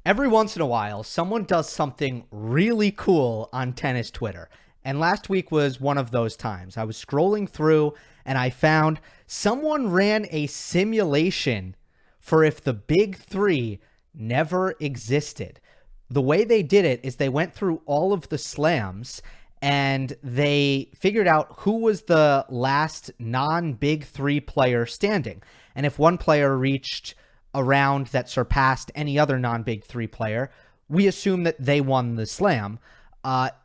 Every once in a while, someone does something really cool on tennis Twitter. And last week was one of those times. I was scrolling through and I found someone ran a simulation for if the big three never existed. The way they did it is they went through all of the slams and they figured out who was the last non-big three player standing. And if one player reached a round that surpassed any other non-big three player, we assume that they won the slam.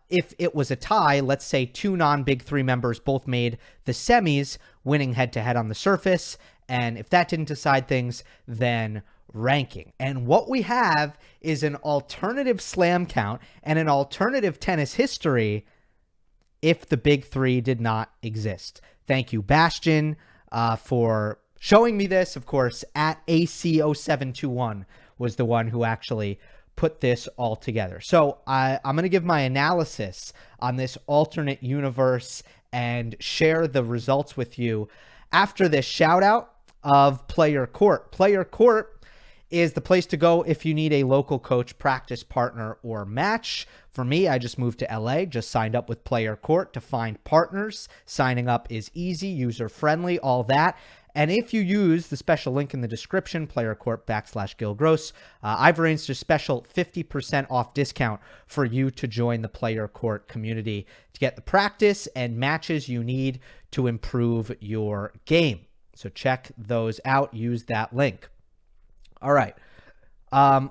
If it was a tie, let's say two non-big three members both made the semis, winning head-to-head on the surface, and if that didn't decide things, then ranking. And what we have is an alternative slam count and an alternative tennis history if the big three did not exist. Thank you, Bastian, for showing me this. Of course, at AC0721 was the one who actually put this all together. So I'm going to give my analysis on this alternate universe and share the results with you after this shout out of PlayYourCourt. PlayYourCourt is the place to go if you need a local coach, practice partner, or match. For me, I just moved to LA, just signed up with PlayYourCourt to find partners. Signing up is easy, user-friendly, all that. And if you use the special link in the description, PlayYourCourt /Gill Gross, I've arranged a special 50% off discount for you to join the PlayYourCourt community to get the practice and matches you need to improve your game. So check those out. Use that link. All right.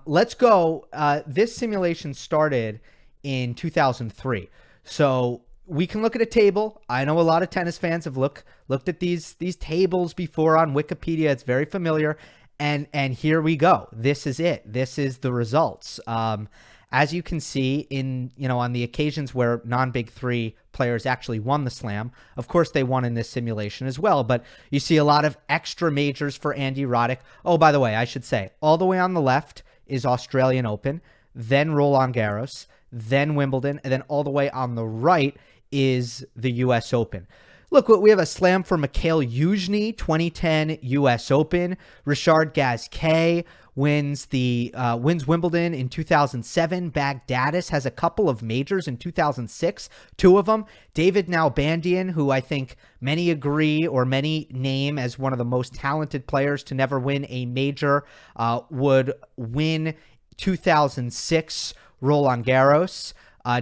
Let's go. This simulation started in 2003. So we can look at a table. I know a lot of tennis fans have looked at these tables before on Wikipedia. It's very familiar. And here we go. This is it. This is the results. As you can see on the occasions where non-big three players actually won the slam, of course they won in this simulation as well, but you see a lot of extra majors for Andy Roddick. Oh, by the way, I should say, all the way on the left is Australian Open, then Roland Garros, then Wimbledon, and then all the way on the right is the U.S. Open. Look, we have a slam for Mikhail Youzhny, 2010 U.S. Open. Richard Gasquet wins Wimbledon in 2007. Baghdatis has a couple of majors in 2006, two of them. David Nalbandian, who I think many agree or many name as one of the most talented players to never win a major, would win 2006 Roland Garros.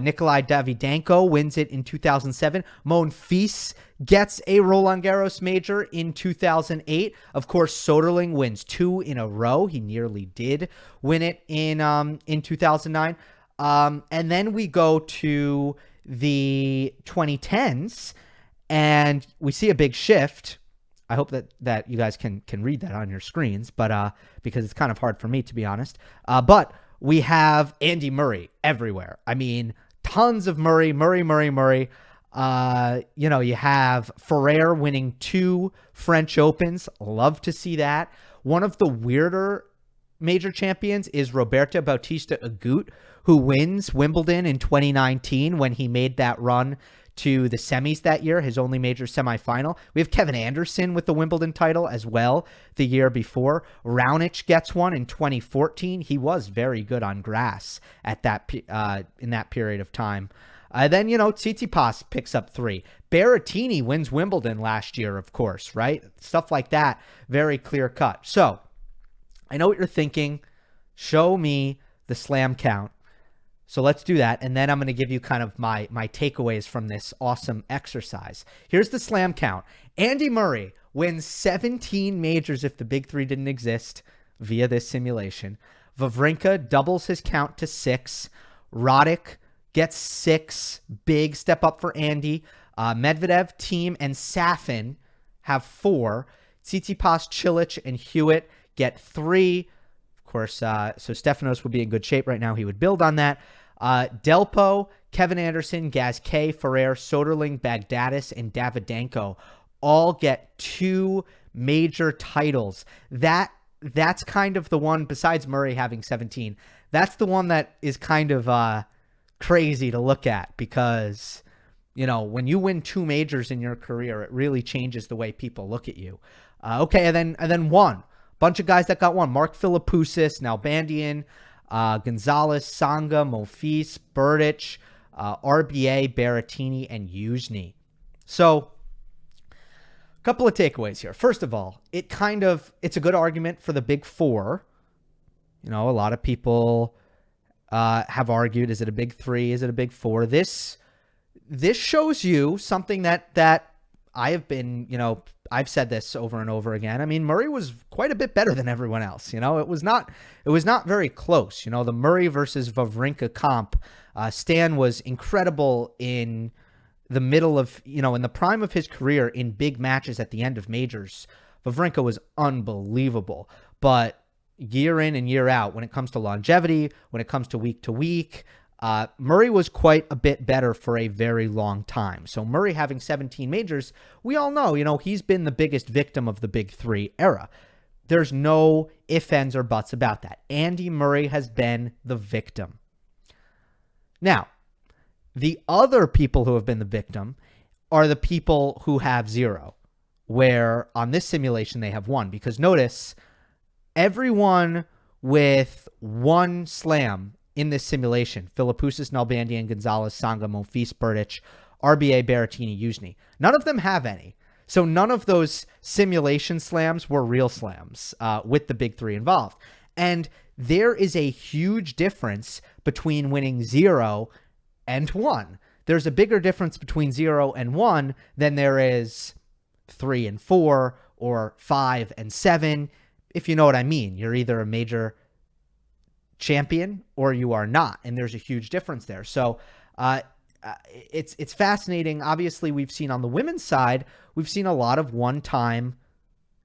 Nikolai Davydenko wins it in 2007. Monfils gets a Roland Garros major in 2008. Of course, Soderling wins two in a row. He nearly did win it in 2009. And then we go to the 2010s, and we see a big shift. I hope that you guys can read that on your screens, but because it's kind of hard for me, to be honest. But we have Andy Murray everywhere. I mean, tons of Murray. You have Ferrer winning two French Opens. Love to see that. One of the weirder major champions is Roberto Bautista Agut, who wins Wimbledon in 2019 when he made that run to the semis that year, his only major semifinal. We have Kevin Anderson with the Wimbledon title as well the year before. Raonic gets one in 2014. He was very good on grass at that in that period of time. Then, Tsitsipas picks up three. Berrettini wins Wimbledon last year, of course, right? Stuff like that, very clear cut. So, I know what you're thinking. Show me the slam count. So let's do that, and then I'm going to give you kind of my takeaways from this awesome exercise. Here's the slam count. Andy Murray wins 17 majors if the big three didn't exist via this simulation. Wawrinka doubles his count to 6. Roddick gets 6. Big step up for Andy. Medvedev, Thiem, and Safin have 4. Tsitsipas, Cilic, and Hewitt get 3. Of course, so Stefanos would be in good shape right now. He would build on that. Delpo, Kevin Anderson, Gasquet, Ferrer, Soderling, Baghdatis, and Davydenko all get 2 major titles. That's kind of the one, besides Murray having 17, that's the one that is kind of crazy to look at because, when you win 2 majors in your career, it really changes the way people look at you. And then one. Bunch of guys that got one. Mark Philippoussis, Nalbandian, Gonzalez, Tsonga, Monfils, Berdych, RBA, Berrettini, and Youzhny. So, a couple of takeaways here. First of all, it's a good argument for the big four. You know, a lot of people have argued, is it a big three? Is it a big four? This shows you something that I have been, I've said this over and over again. I mean, Murray was quite a bit better than everyone else. It was not very close. The Murray versus Wawrinka comp, Stan was incredible in the middle of, in the prime of his career in big matches at the end of majors. Wawrinka was unbelievable, but year in and year out, when it comes to longevity, when it comes to week, Murray was quite a bit better for a very long time. So Murray having 17 majors, we all know, he's been the biggest victim of the big three era. There's no ifs, ands, or buts about that. Andy Murray has been the victim. Now, the other people who have been the victim are the people who have zero, where on this simulation they have one. Because notice, everyone with one slam in this simulation, Philippoussis, Nalbandian, Gonzalez, Tsonga, Monfils, Berdych, RBA, Berrettini, Youzhny, none of them have any. So none of those simulation slams were real slams with the big three involved. And there is a huge difference between winning 0 and 1. There's a bigger difference between 0 and 1 than there is 3 and 4 or 5 and 7. If you know what I mean, you're either a major champion or you are not, and there's a huge difference there. So it's fascinating. Obviously, we've seen on the women's side, we've seen a lot of one-time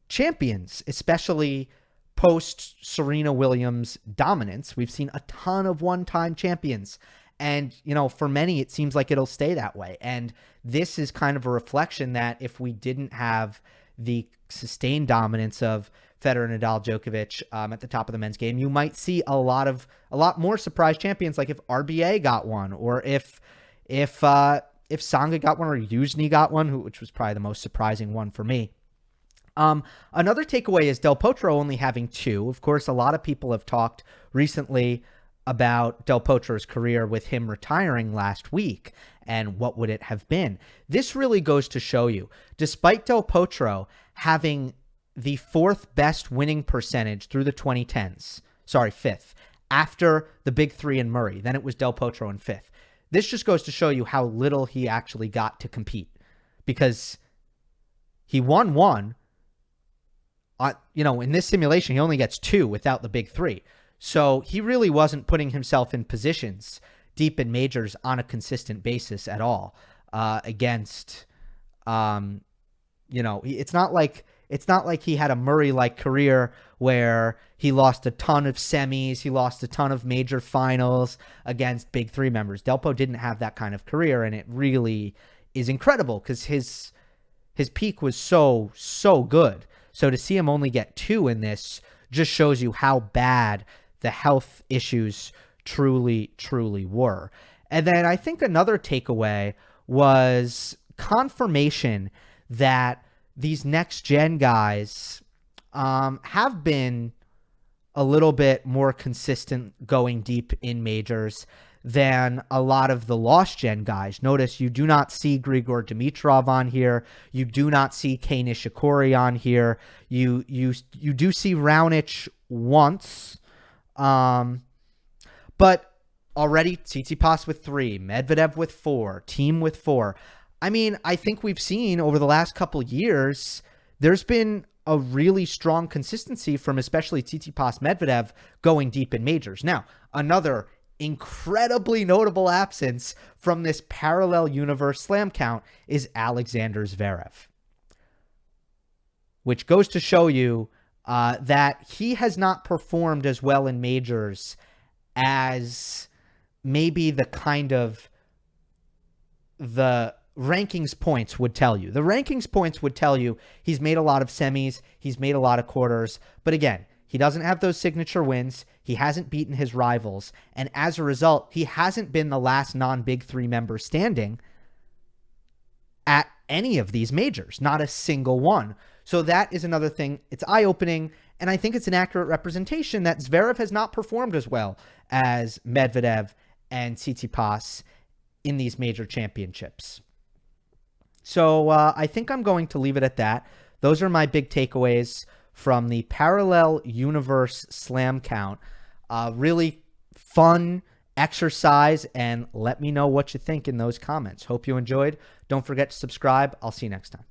champions, especially post Serena Williams dominance. We've seen a ton of one-time champions, and for many it seems like it'll stay that way. And this is kind of a reflection that if we didn't have the sustained dominance of Federer, Nadal, Djokovic at the top of the men's game, you might see a lot more surprise champions, like if RBA got one, or if Tsonga got one, or Youzhny got one, which was probably the most surprising one for me. Another takeaway is Del Potro only having 2. Of course, a lot of people have talked recently about Del Potro's career with him retiring last week, and what would it have been? This really goes to show you, despite Del Potro having the 4th best winning percentage through the 2010s, 5th, after the big three and Murray, then it was Del Potro in 5th. This just goes to show you how little he actually got to compete, because he won 1. In this simulation, he only gets 2 without the big three. So he really wasn't putting himself in positions deep in majors on a consistent basis at all against, it's not like he had a Murray-like career where he lost a ton of semis, he lost a ton of major finals against big three members. Delpo didn't have that kind of career, and it really is incredible because his peak was so good. So to see him only get 2 in this just shows you how bad the health issues truly were. And then I think another takeaway was confirmation that these next-gen guys have been a little bit more consistent going deep in majors than a lot of the lost-gen guys. Notice you do not see Grigor Dimitrov on here. You do not see Kei Nishikori on here. You do see Raonic once, but already Tsitsipas with 3, Medvedev with 4, Thiem with 4. I mean, I think we've seen over the last couple years, there's been a really strong consistency from especially Tsitsipas, Medvedev going deep in majors. Now, another incredibly notable absence from this parallel universe slam count is Alexander Zverev, which goes to show you that he has not performed as well in majors as maybe the rankings points would tell you. The rankings points would tell you he's made a lot of semis, he's made a lot of quarters, but again, he doesn't have those signature wins. He hasn't beaten his rivals. And as a result, he hasn't been the last non-Big Three member standing at any of these majors. Not a single one. So that is another thing. It's eye-opening, and I think it's an accurate representation that Zverev has not performed as well as Medvedev and Tsitsipas in these major championships. So I think I'm going to leave it at that. Those are my big takeaways from the Parallel Universe Slam Count. Really fun exercise, and let me know what you think in those comments. Hope you enjoyed. Don't forget to subscribe. I'll see you next time.